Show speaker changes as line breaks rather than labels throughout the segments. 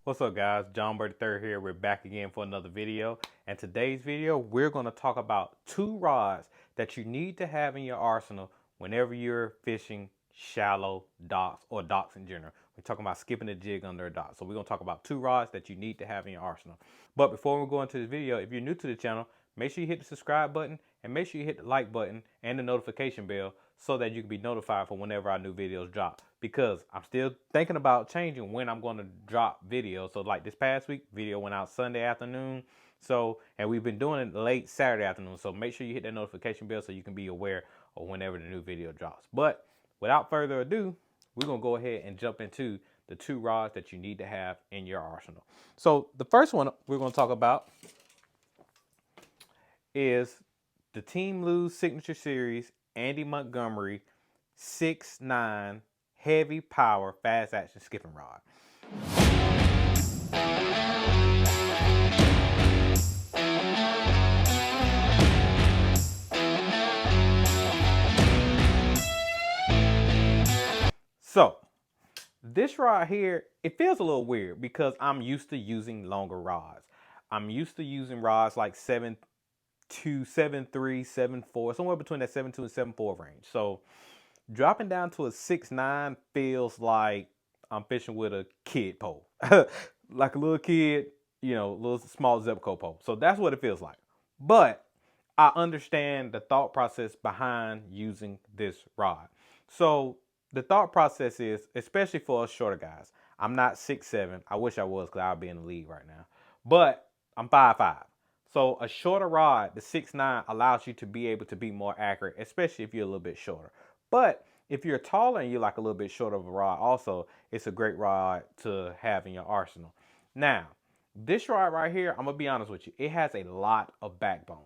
What's up guys, John Bird III here. We're back again for another video. And today's video, we're going to talk about two rods that you need to have in your arsenal whenever you're fishing shallow docks or docks in general. We're talking about skipping a jig under a dock. So we're going to talk about two rods that you need to have in your arsenal. But before we go into this video, if you're new to the channel, make sure you hit the subscribe button and make sure you hit the like button and the notification bell so that you can be notified for whenever our new videos drop. Because I'm still thinking about changing when I'm going to drop videos. So like this past week, video went out Sunday afternoon. So, and we've been doing it late Saturday afternoon. So make sure you hit that notification bell so you can be aware of whenever the new video drops. But without further ado, we're going to go ahead and jump into the two rods that you need to have in your arsenal. So the first one we're going to talk about is the Team Lose Signature Series Andy Montgomery 6'9" heavy power fast action skipping rod. So this rod here, it feels a little weird because I'm used to using longer rods. I'm used to using rods like 7'2", 7'3", 7'4", somewhere between that 7'2" and 7'4" range. So dropping down to a 6'9" feels like I'm fishing with a kid pole. Like a little kid, you know, little small Zebco pole. So that's what it feels like. But I understand the thought process behind using this rod. So the thought process is, especially for us shorter guys, I'm not 6'7". I wish I was because I'll be in the league right now. But I'm 5'5". So a shorter rod, the 6'9", allows you to be able to be more accurate, especially if you're a little bit shorter. But if you're taller and you're like a little bit shorter of a rod also, it's a great rod to have in your arsenal. Now, this rod right here, I'm going to be honest with you, it has a lot of backbone.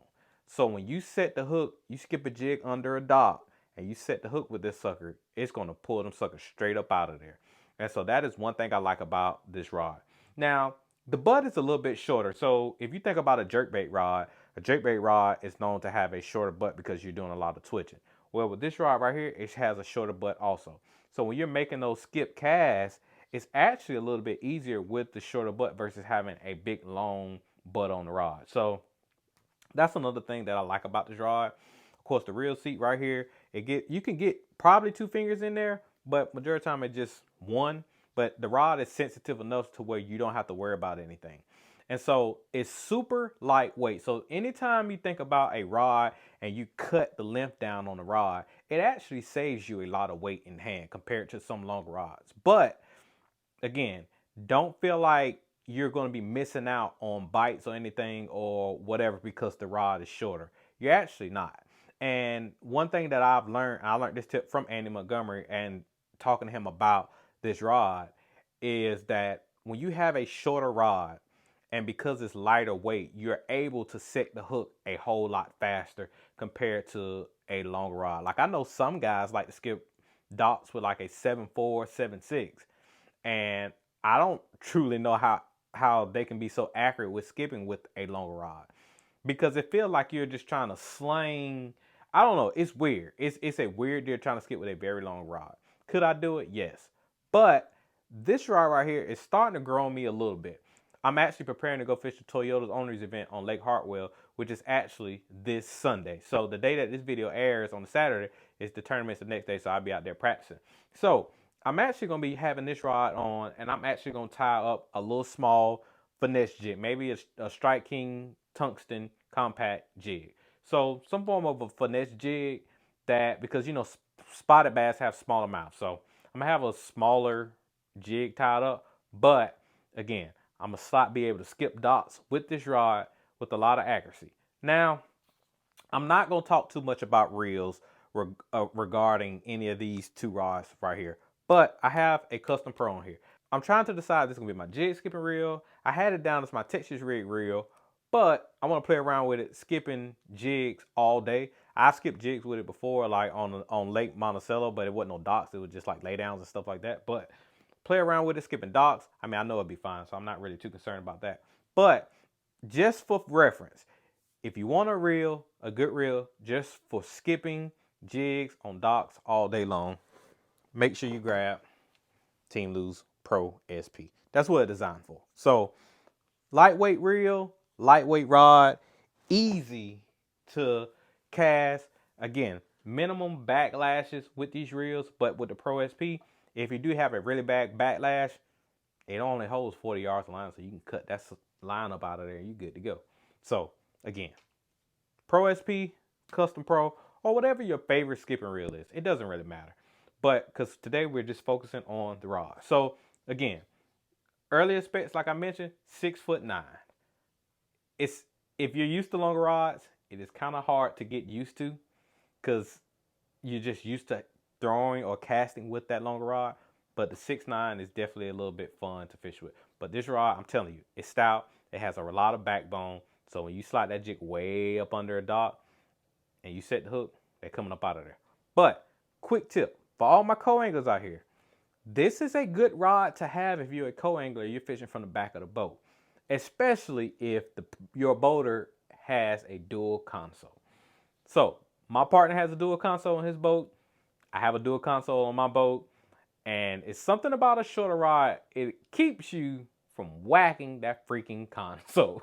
So when you set the hook, you skip a jig under a dock, and you set the hook with this sucker, it's going to pull them suckers straight up out of there. And so that is one thing I like about this rod. Now, the butt is a little bit shorter. So if you think about a jerkbait rod is known to have a shorter butt because you're doing a lot of twitching. Well, with this rod right here, it has a shorter butt also. So when you're making those skip casts, it's actually a little bit easier with the shorter butt versus having a big long butt on the rod. So that's another thing that I like about this rod. Of course, the reel seat right here, you can get probably 2 fingers in there, but majority of the time it's just one. But the rod is sensitive enough to where you don't have to worry about anything. And so it's super lightweight. So anytime you think about a rod and you cut the length down on the rod, it actually saves you a lot of weight in hand compared to some longer rods. But again, don't feel like you're going to be missing out on bites or anything or whatever because the rod is shorter. You're actually not. And one thing that I've learned, I learned this tip from Andy Montgomery and talking to him about this rod, is that when you have a shorter rod and because it's lighter weight, you're able to set the hook a whole lot faster compared to a longer rod. Like I know some guys like to skip docks with like a 7'4", 7'6", and I don't truly know how they can be so accurate with skipping with a longer rod, because it feels like you're just trying to sling. I don't know. It's weird. It's a weird deal trying to skip with a very long rod. Could I do it? Yes. But this rod right here is starting to grow on me a little bit. I'm actually preparing to go fish the Toyota's Owners event on Lake Hartwell, which is actually this Sunday. So the day that this video airs on the Saturday is the tournament's the next day, so I'll be out there practicing. So I'm actually going to be having this rod on, and I'm actually going to tie up a little small finesse jig, maybe a Strike King tungsten compact jig. So some form of a finesse jig that, because you know spotted bass have smaller mouths, so I'm gonna have a smaller jig tied up. But again, I'm gonna be able to skip docks with this rod with a lot of accuracy. Now, I'm not gonna talk too much about reels regarding any of these two rods right here, but I have a Custom Pro on here. I'm trying to decide if this is gonna be my jig skipping reel. I had it down as my Texas rig reel, but I want to play around with it, skipping jigs all day. I skipped jigs with it before, like on Lake Monticello, but it wasn't no docks. It was just like laydowns and stuff like that. But play around with it, skipping docks. I mean, I know it'll be fine, so I'm not really too concerned about that. But just for reference, if you want a good reel, just for skipping jigs on docks all day long, make sure you grab Team Lose Pro SP. That's what it's designed for. So lightweight reel, lightweight rod, easy to cast. Again, minimum backlashes with these reels, but with the Pro SP, if you do have a really bad backlash, it only holds 40 yards of line, so you can cut that line up out of there and you're good to go. So again, Pro SP, Custom Pro, or whatever your favorite skipping reel is. It doesn't really matter. But because today we're just focusing on the rod. So again, earlier specs, like I mentioned, 6'9". It's, if you're used to longer rods, it is kind of hard to get used to because you're just used to throwing or casting with that longer rod. But the 6'9" is definitely a little bit fun to fish with. But this rod, I'm telling you, it's stout. It has a lot of backbone. So when you slide that jig way up under a dock and you set the hook, they're coming up out of there. But quick tip for all my co-anglers out here, this is a good rod to have if you're a co-angler, you're fishing from the back of the boat, especially if your boater has a dual console. So my partner has a dual console on his boat. I have a dual console on my boat. And it's something about a shorter rod. It keeps you from whacking that freaking console.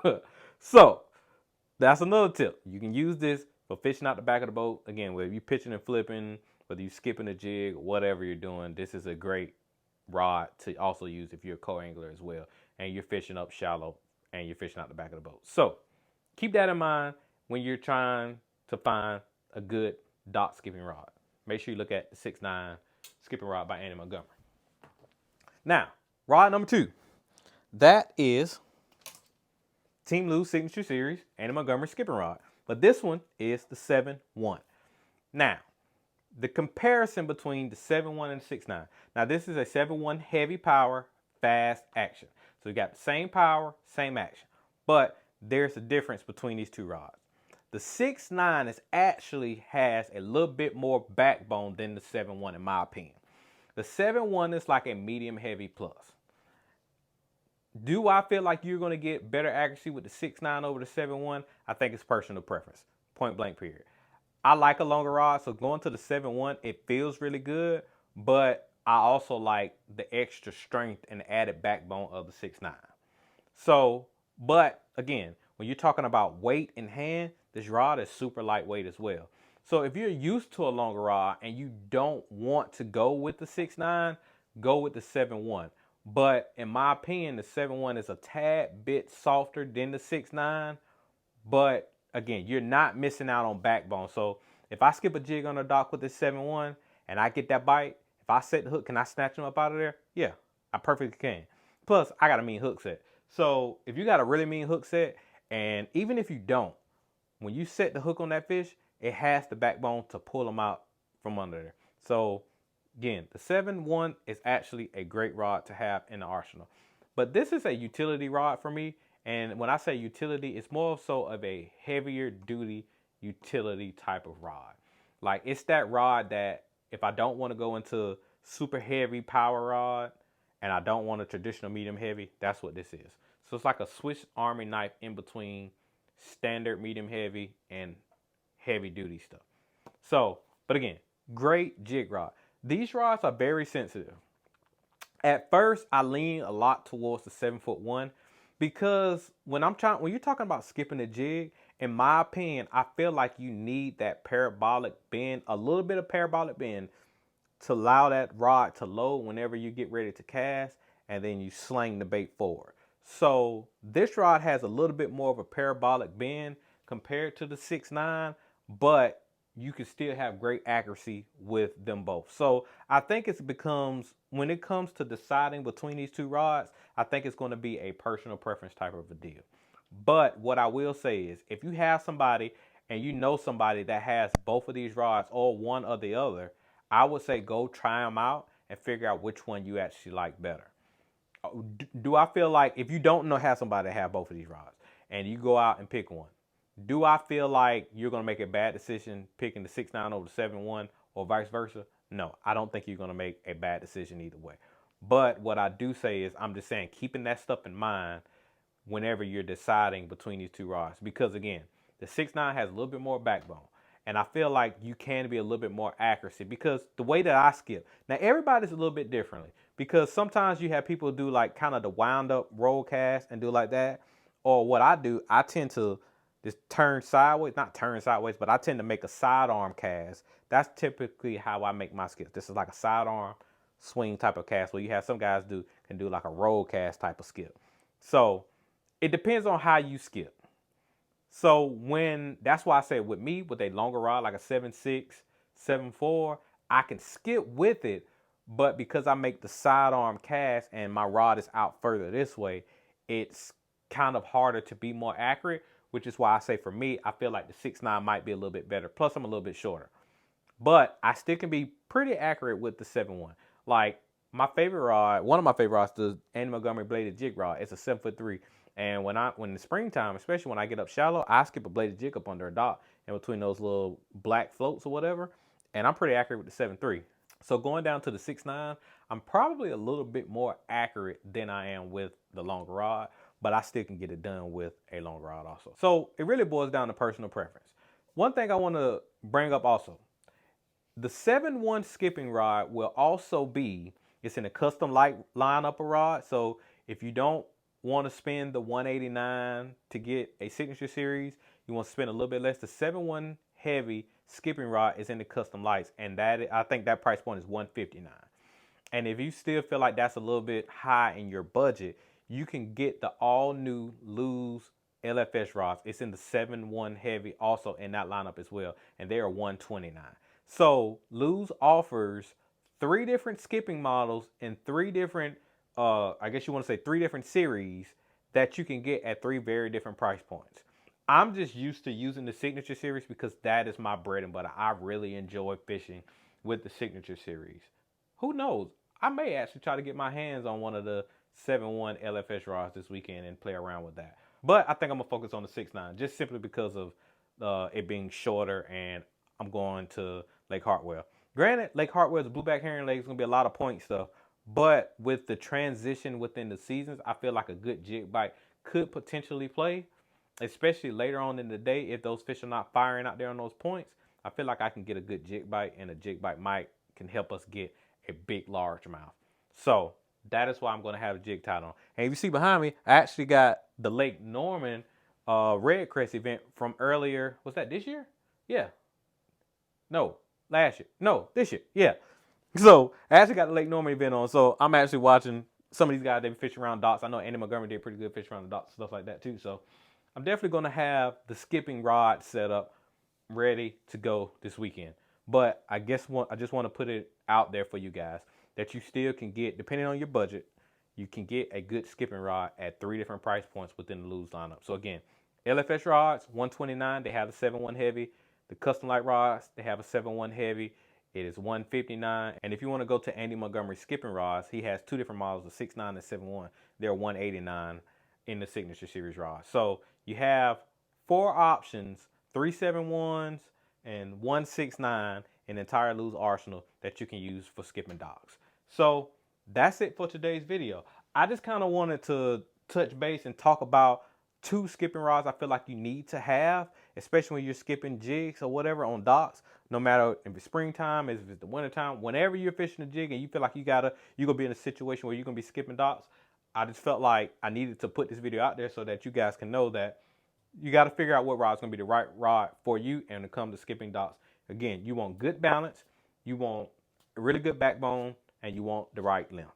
So that's another tip. You can use this for fishing out the back of the boat. Again, whether you're pitching and flipping, whether you're skipping a jig, whatever you're doing, this is a great rod to also use if you're a co-angler as well. And you're fishing up shallow and you're fishing out the back of the boat. So keep that in mind when you're trying to find a good dock skipping rod. Make sure you look at the 6'9" skipping rod by Andy Montgomery. Now, rod number 2. That is Team Lou Signature Series Andy Montgomery skipping rod. But this one is the 7-1. Now, the comparison between the 7-1 and the 6'9". Now, this is a 7-1 heavy power, fast action. So you got the same power, same action. But there's a difference between these two rods. The 6'9" actually has a little bit more backbone than the 7-1 in my opinion. The 7-1 is like a medium heavy plus. Do I feel like you're going to get better accuracy with the 6'9" over the 7-1? I think it's personal preference. Point blank period. I like a longer rod, so going to the 7-1, it feels really good, but I also like the extra strength and added backbone of the 6'9". So, but again, when you're talking about weight in hand, this rod is super lightweight as well. So if you're used to a longer rod and you don't want to go with the 6'9", go with the 7-1. But in my opinion, the 7-1 is a tad bit softer than the 6'9". But again, you're not missing out on backbone. So if I skip a jig on the dock with the 7-1 and I get that bite, if I set the hook, can I snatch them up out of there? Yeah, I perfectly can. Plus, I got a mean hook set. So if you got a really mean hook set, and even if you don't, when you set the hook on that fish, it has the backbone to pull them out from under there. So again, the 7-1 is actually a great rod to have in the arsenal. But this is a utility rod for me. And when I say utility, it's more so of a heavier duty utility type of rod. Like it's that rod that if I don't want to go into super heavy power rod and I don't want a traditional medium heavy, that's what this is. So it's like a Swiss Army knife in between standard medium heavy and heavy duty stuff. So, but again, great jig rod. These rods are very sensitive. At first, I lean a lot towards the 7'1" because when you're talking about skipping a jig, in my opinion, I feel like you need that parabolic bend, a little bit of parabolic bend to allow that rod to load whenever you get ready to cast, and then you sling the bait forward. So this rod has a little bit more of a parabolic bend compared to the 6'9", but you can still have great accuracy with them both. So I think it becomes, when it comes to deciding between these two rods, I think it's going to be a personal preference type of a deal. But what I will say is, if you have somebody and you know somebody that has both of these rods or one or the other, I would say go try them out and figure out which one you actually like better. Do I feel like if you don't know have somebody that have both of these rods and you go out and pick one, do I feel like you're going to make a bad decision picking the 6'9" over the 7'1" or vice versa? No, I don't think you're going to make a bad decision either way. But what I do say is, I'm just saying, keeping that stuff in mind whenever you're deciding between these two rods. Because again, the 6'9" has a little bit more backbone. And I feel like you can be a little bit more accuracy because the way that I skip, now everybody's a little bit differently because sometimes you have people do like kind of the wound up roll cast and do like that. Or what I do, I tend to just turn sideways, not turn sideways, but I tend to make a sidearm cast. That's typically how I make my skips. This is like a sidearm swing type of cast where you have some guys can do like a roll cast type of skip. So it depends on how you skip. So that's why I say with me, with a longer rod, like a 7.6, 7.4, I can skip with it, but because I make the sidearm cast and my rod is out further this way, it's kind of harder to be more accurate, which is why I say for me, I feel like the 6.9 might be a little bit better. Plus I'm a little bit shorter, but I still can be pretty accurate with the 7.1. Like my favorite rod, one of my favorite rods, the Andy Montgomery bladed jig rod. It's a 7'3". And when in the springtime, especially when I get up shallow, I skip a bladed jig up under a dock in between those little black floats or whatever. And I'm pretty accurate with the 7.3. So going down to the 6.9, I'm probably a little bit more accurate than I am with the longer rod, but I still can get it done with a longer rod also. So it really boils down to personal preference. One thing I want to bring up also, the 7.1 skipping rod will also be, it's in a custom light lineup of rod. So if you don't want to spend the 189 to get a signature series, you want to spend a little bit less, the 7.1 heavy skipping rod is in the custom lights, and that I think that price point is 159. And if you still feel like that's a little bit high in your budget, you can get the all new Lew's LFS rods. It's in the 7.1 heavy also in that lineup as well, and they are 129. So Lew's offers 3 different skipping models in 3 different, I guess you want to say 3 different series that you can get at 3 very different price points. I'm just used to using the Signature series because that is my bread and butter. I really enjoy fishing with the Signature series. Who knows? I may actually try to get my hands on one of the 7.1 LFS rods this weekend and play around with that. But I think I'm going to focus on the 6.9 just simply because of it being shorter, and I'm going to Lake Hartwell. Granted, Lake Hartwell is a blueback herring lake. It's going to be a lot of point stuff. But with the transition within the seasons, I feel like a good jig bite could potentially play, especially later on in the day if those fish are not firing out there on those points. I feel like I can get a good jig bite, and a jig bite can help us get a big largemouth. So that is why I'm going to have a jig tied on. And if you see behind me, I actually got the Lake Norman Red Crest event from earlier. Was that this year? Yeah. No, last year. No, this year. Yeah. So I actually got the Lake Norman event on. So I'm actually watching some of these guys, they fish around docks. I know Andy Montgomery did pretty good fish around the docks, stuff like that too. So I'm definitely going to have the skipping rod set up ready to go this weekend. But I just want to put it out there for you guys that you still can get, depending on your budget, you can get a good skipping rod at 3 different price points within the Lew's lineup. So again, LFS rods, 129, they have the 7.1 heavy. The custom light rods, they have a 7.1 heavy. It is 159. And if you want to go to Andy Montgomery skipping rods, he has 2 different models, the 6.9 and 7.1. They're 189 in the Signature Series rod. So you have 4 options, 3 7.1s and 1.69 in the entire Lew's arsenal that you can use for skipping docks. So that's it for today's video. I just kind of wanted to touch base and talk about 2 skipping rods I feel like you need to have, especially when you're skipping jigs or whatever on docks. No matter if it's springtime, if it's the wintertime, whenever you're fishing a jig and you feel like you're gonna be in a situation where you're gonna be skipping docks, I just felt like I needed to put this video out there so that you guys can know that you got to figure out what rod's going to be the right rod for you. And when it comes to skipping docks, again, you want good balance, you want a really good backbone, and you want the right length.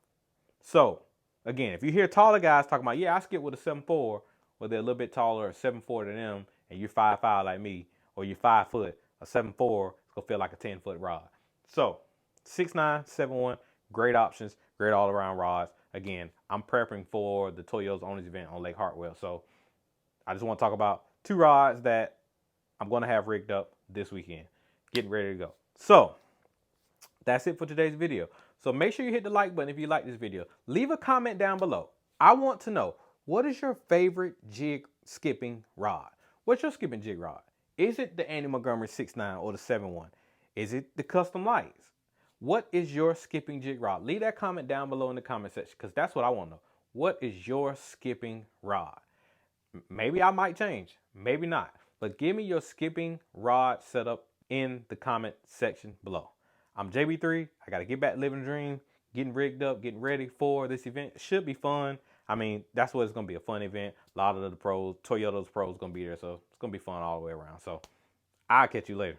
So again, if you hear taller guys talking about, yeah, I skip with a 7.4, or they're a little bit taller, a 7.4 than them, and you're 5'5" like me, or you're 5 foot, a 7.4 is going to feel like a 10-foot rod. So 6.9, 7.1, great options, great all around rods. Again, I'm prepping for the Toyo's Owners event on Lake Hartwell. So I just want to talk about 2 rods that I'm going to have rigged up this weekend, getting ready to go. So that's it for today's video. So make sure you hit the like button if you like this video. Leave a comment down below. I want to know, what is your favorite jig skipping rod? What's your skipping jig rod? Is it the Andy Montgomery 6.9 or the 7.1? Is it the custom lights? What is your skipping jig rod? Leave that comment down below in the comment section, because that's what I want to know. What is your skipping rod? Maybe I might change, maybe not. But give me your skipping rod setup in the comment section below. I'm JB3. I got to get back living the dream, getting rigged up, getting ready for this event. It should be fun. I mean, that's what it's going to be, a fun event. A lot of the pros, Toyota's pros going to be there. So it's going to be fun all the way around. So I'll catch you later.